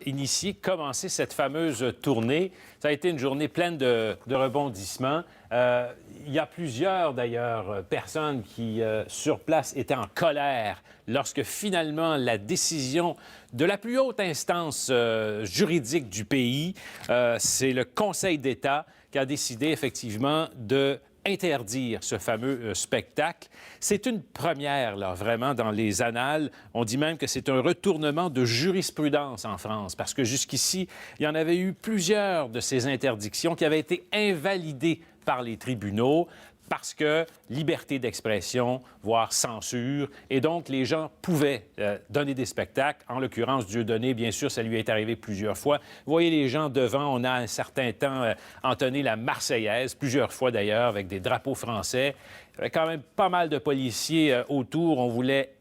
initier, commencer cette fameuse tournée. Ça a été une journée pleine de rebondissements. Il y a plusieurs, d'ailleurs, personnes qui, sur place, étaient en colère lorsque, finalement, la décision de la plus haute instance juridique du pays, c'est le Conseil d'État qui a décidé, effectivement, de interdire ce fameux spectacle. C'est une première, là, vraiment, dans les annales. On dit même que c'est un retournement de jurisprudence en France, parce que jusqu'ici, il y en avait eu plusieurs de ces interdictions qui avaient été invalidées par les tribunaux parce que liberté d'expression, voire censure, et donc les gens pouvaient donner des spectacles. En l'occurrence, Dieudonné, bien sûr, ça lui est arrivé plusieurs fois. Vous voyez les gens devant, on a un certain temps entonné la Marseillaise, plusieurs fois d'ailleurs, avec des drapeaux français. Il y avait quand même pas mal de policiers autour. On voulait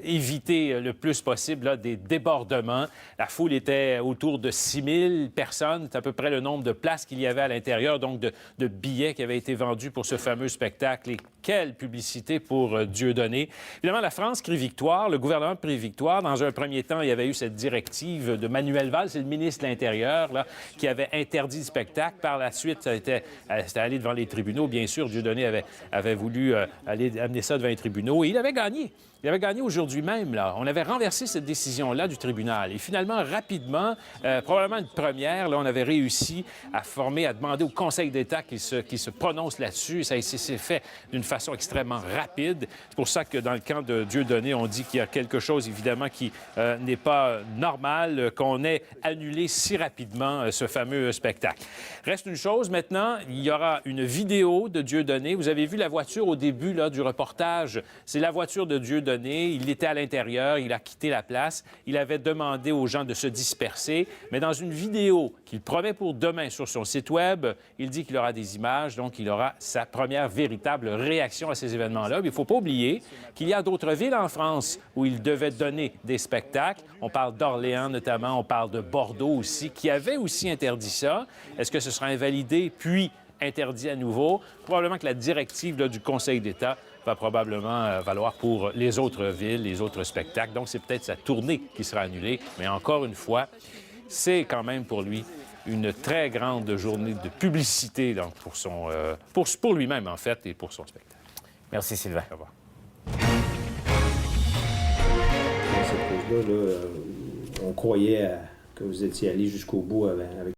éviter le plus possible là, des débordements. La foule était autour de 6 000 personnes. C'est à peu près le nombre de places qu'il y avait à l'intérieur, donc de billets qui avaient été vendus pour ce fameux spectacle. Et quelle publicité pour Dieudonné. Évidemment, la France crie victoire. Le gouvernement crie victoire. Dans un premier temps, il y avait eu cette directive de Manuel Valls, c'est le ministre de l'Intérieur, là, qui avait interdit le spectacle. Par la suite, c'était allé devant les tribunaux. Bien sûr, Dieudonné avait voulu aller amener ça devant les tribunaux. Et il avait gagné. Il avait gagné aujourd'hui même. Là. On avait renversé cette décision-là du tribunal. Et finalement, rapidement, probablement une première, là, on avait réussi à demander au Conseil d'État qu'il se prononce là-dessus. Ça s'est fait d'une façon extrêmement rapide. C'est pour ça que dans le camp de Dieudonné, on dit qu'il y a quelque chose, évidemment, qui n'est pas normal, qu'on ait annulé si rapidement ce fameux spectacle. Reste une chose, maintenant, il y aura une vidéo de Dieudonné. Vous avez vu la voiture au début là, du reportage. C'est la voiture de Dieudonné. Il était à l'intérieur, il a quitté la place. Il avait demandé aux gens de se disperser. Mais dans une vidéo qu'il promet pour demain sur son site Web, il dit qu'il aura des images, donc il aura sa première véritable réaction à ces événements-là. Mais il ne faut pas oublier qu'il y a d'autres villes en France où il devait donner des spectacles. On parle d'Orléans notamment, on parle de Bordeaux aussi, qui avait aussi interdit ça. Est-ce que ce sera invalidé puis interdit à nouveau? Probablement que la directive là, du Conseil d'État va probablement valoir pour les autres villes, les autres spectacles. Donc, c'est peut-être sa tournée qui sera annulée. Mais encore une fois, c'est quand même pour lui une très grande journée de publicité donc, pour lui-même, en fait, et pour son spectacle. Merci, Sylvain. Au revoir. Dans cette cause-là, on croyait que vous étiez allé jusqu'au bout avec